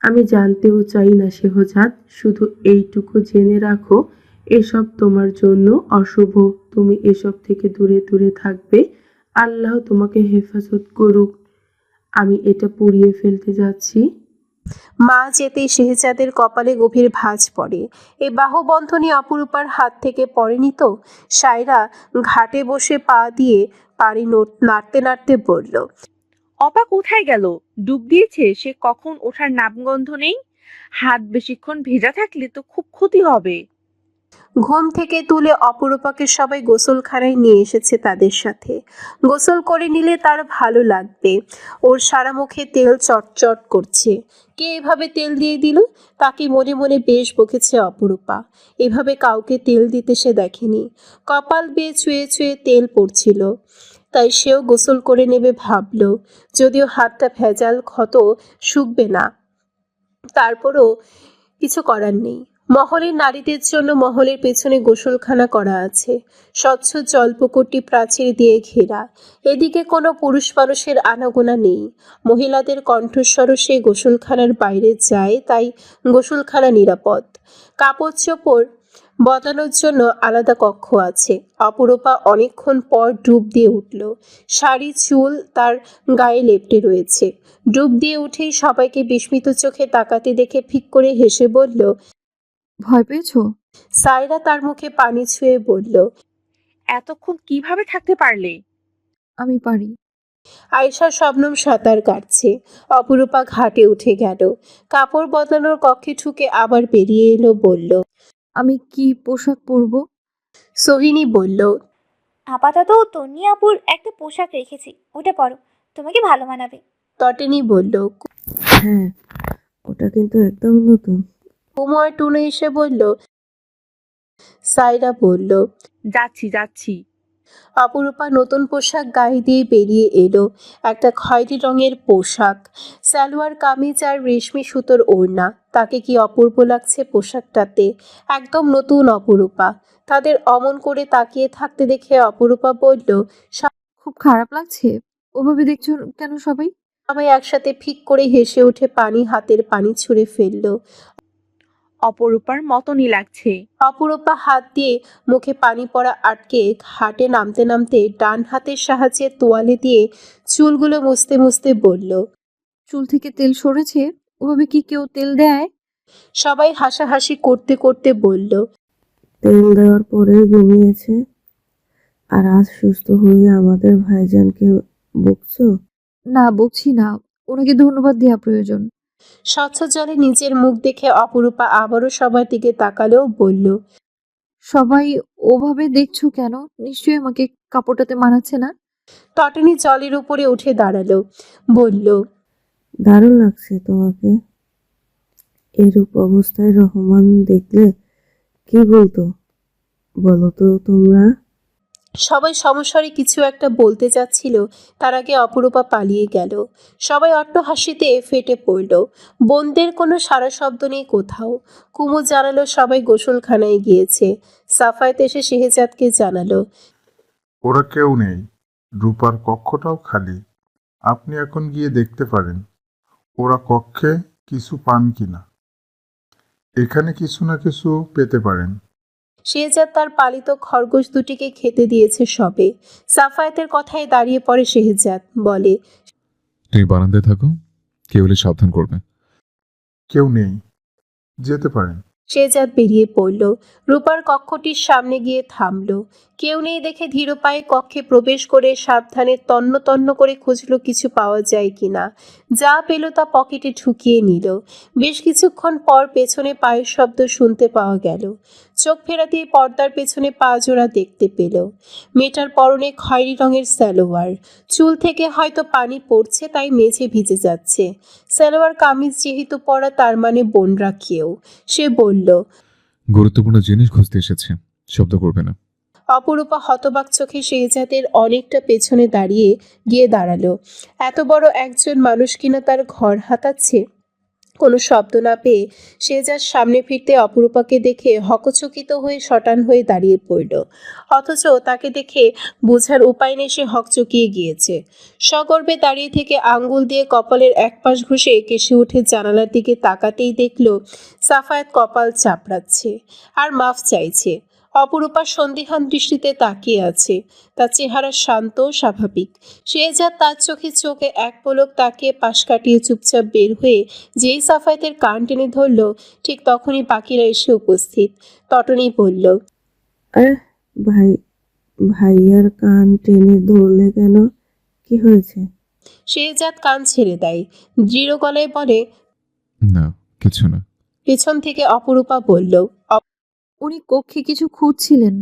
আমি জানতেও চাই না শেহজাদ, শুধু এইটুকু জেনে রাখো, এসব তোমার জন্য অশুভ। তুমি এসব থেকে দূরে দূরে থাকবে। আল্লাহ তোমাকে হেফাজত করুক। আমি এটা পুড়িয়ে ফেলতে যাচ্ছি। মা যেতেই শেহজাদের কপালে গভীর ভাঁজ পড়ে। এই বাহুবন্ধনী অপরূপার হাত থেকে পড়েনি তো? সায়রা ঘাটে বসে পা দিয়ে পানি নাড়তে নাড়তে বলল, অপা কোথায় গেল? ডুব দিয়েছে? সে কখন ওঠার নামগন্ধ নেই। হাত বেশিক্ষণ ভেজা থাকলে তো খুব ক্ষতি হবে। ঘুম থেকে তুলে অপরূপাকে সবাই গোসলখানায় নিয়ে এসেছে তাদের সাথে। গোসল করে নিলে তার ভালো লাগবে। ওর সারা মুখে তেল চটচট করছে। কে এভাবে তেল দিয়ে দিল? তাকে মনে মনে বেশ বকেছে অপরূপা। এভাবে কাউকে তেল দিতে সে দেখেনি। কপাল বেয়ে ছুঁয়ে ছুঁয়ে তেল পড়ছিল, তাই সেও গোসল করে নেবে ভাবল। যদিও হাতটা ভেজাল, ক্ষত শুকবে না, তারপরও কিছু করার নেই। মহলের নারীদের জন্য মহলের পেছনে গোসলখানা করা আছে, স্বচ্ছ জলপুকুরটি প্রাচীর দিয়ে ঘেরা। এদিকে কোনো পুরুষ মানুষের আনাগোনা নেই। মহিলাদের কণ্ঠস্বরও সেই গোসলখানার বাইরে যায়, তাই গোসলখানা নিরাপদ। কাপড় চোপড় বদলানোর জন্য আলাদা কক্ষ আছে। অপরূপা অনেকক্ষণ পর ডুব দিয়ে উঠল। শাড়ি চুল তার গায়ে লেপ্টে রয়েছে। ডুব দিয়ে উঠেই সবাইকে বিস্মিত চোখে তাকাতে দেখে ফিক করে হেসে বলল, ভয় পেয়েছো? সায়রা তার মুখে পানি ছুঁয়ে বলল, এতক্ষণ কিভাবে থাকতে পারলে? আমি পারি। আয়েশা শবনম সাঁতার কাটছে। অপরূপা ঘাটে উঠে গেল। কাপড় বদলানোর কক্ষে ঢুকে আবার বেরিয়ে এলো, বলল, আমি কি পোশাক পরবো? সোহিনী বলল, আপাতত তন্নি আপুর একটা পোশাক রেখেছি, ওটা পরো, তোমাকে ভালো মানাবে। তটিনী বলল। হ্যাঁ, ওটা কিন্তু একদম নতুন। কুময় টুনে এসে বলল। সায়রা বলল। যাচ্ছি যাচ্ছি। অপরূপা নতুন পোশাক গায়ে দিয়ে বেরিয়ে এলো। একটা খয়েরি রঙের পোশাক, সালোয়ার কামিজ আর রেশমি সুতোর ওড়না। তাকে কি অপূর্ব লাগছে পোশাকটাতে। একদম নতুন অপরূপা। তাদের অমন করে তাকিয়ে থাকতে দেখে অপরূপা বলল, খুব খারাপ লাগছে। ওভাবে দেখছো কেন সবাই? সবাই একসাথে ফিক করে হেসে উঠে হাতের পানি ছুঁড়ে ফেলল। অপরূপার মতনই লাগছে। অপরূপা হাত দিয়ে মুখে পানি পড়া আটকে ঘাটে নামতে নামতে ডান হাতের সাহায্যে তোয়ালে দিয়ে চুলগুলো মুছতে মুছতে বলল। চুল থেকে তেল সরেছে? ওভাবে কি কেউ তেল দেয়? সবাই হাসাহাসি করতে করতে বলল, তেল দেওয়ার পরেই ঘুমিয়েছে, আর আজ সুস্থ হয়ে আমাদের ভাইজানকে বকছো? না, বকছি না। ওনাকে ধন্যবাদ দেওয়া প্রয়োজন। স্বচ্ছ জলে নিজের মুখ দেখে অপরূপা আবারও সবার দিকে তাকালেও বলল, সবাই ওভাবে দেখছো কেন? নিশ্চয়ই আমাকে কাপড়টাতে মানাচ্ছে না। তটনি জলের উপরে উঠে দাঁড়ালো, বলল, দারুণ লাগছে তোমাকে। এরূপ অবস্থায় রহমান দেখলে কি বলতো বলো তো তোমরা? সবাই সমস্বরে কিছু একটা বলতে যাচ্ছিল, তার আগে অপরূপা পালিয়ে গেল। সবাই অট্টহাসিতে ফেটে পড়ল। বোনদের কোনো সারা শব্দ নেই কোথাও। কুমু জানালো সবাই গোসলখানায় গিয়েছে। সাফায়েত এসে শেহজাদকে জানালো, ওরা কেউ নেই, রূপার কক্ষটাও খালি। আপনি এখন গিয়ে দেখতে পারেন ওরা কক্ষে কিছু পান কিনা। এখানে কিছু না কিছু পেতে পারেন। শেহজাদ তার পালিত খরগোশ দুটিকে খেতে দিয়েছে সবে। সাফায়েতের কথায় দাঁড়িয়ে পড়ে শেহজাদ, বলে, তুমি বারান্দায় থাকো, কেউ এলে সাবধান করবে। কেউ নেই, যেতে পারেন। শেহজাদ বেরিয়ে পড়ল। রূপার কক্ষটির সামনে গিয়ে থামল। কেউ নেই দেখে ধীর পায়ে কক্ষে প্রবেশ করে সাবধানে তন্ন তন্ন করে খুঁজল কিছু পাওয়া যায় কিনা। যা পেল তা পকেটে ঢুকিয়ে নিল। বেশ কিছুক্ষণ পর পেছনে পায়ের শব্দ শুনতে পাওয়া গেল। চোখ ফেরাতেই পর্দার পেছনে পা জোড়া দেখতে পেল। মেয়েটার পরনে খয়েরি রঙের সালোয়ার। চুল থেকে হয়তো পানি পড়ছে, তাই মেঝে ভিজে যাচ্ছে। সালোয়ার কামিজ যেহেতু পরা, তার মানে বোনরা কেউ। সে বলল, গুরুত্বপূর্ণ জিনিস খুঁজতে এসেছে, শব্দ করবে না। অপরূপা হতবাক চোখে শেহজাদের অনেকটা পেছনে গিয়ে দাঁড়ালো। এত বড় একজন মানুষ কিনা তার ঘর হাতাচ্ছে। কোনো শব্দ না পেয়ে শেহজাদ সামনে ফিরতে অপরূপাকে দেখে হকচকিত হয়ে শটান হয়ে দাঁড়িয়ে পড়ল। অথচ তাকে দেখে বোঝার উপায় নেই সে হকচকিয়ে গিয়েছে। সগর্বে দাঁড়িয়ে থেকে আঙ্গুল দিয়ে কপালের এক পাশ ঘষে কেশে উঠে জানালার দিকে তাকাতেই দেখল সাফায়াত কপাল চাপড়াচ্ছে আর মাফ চাইছে। অপরূপা সন্দিহান দৃষ্টিতে তাকিয়ে আছে। তার চেহারা শান্ত স্বাভাবিক। শেহজাদ তার চোখে এক পলক তাকিয়ে পাশ কাটিয়ে চুপচাপ বের হয়ে যেই সাফায়াতের কান টেনে ধরল, ঠিক তখনই বাকিরা এসে উপস্থিত। তটনি বলল, আরে ভাইয়ার কান টেনে ধরলে কেন? কি হয়েছে? শেহজাদ কান ছেড়ে দেয়, দৃঢ় গলায় বলে, না, কিছু না। পেছন থেকে অপরূপা বলল, উনি কক্ষে কিছু খুঁজছিলেন।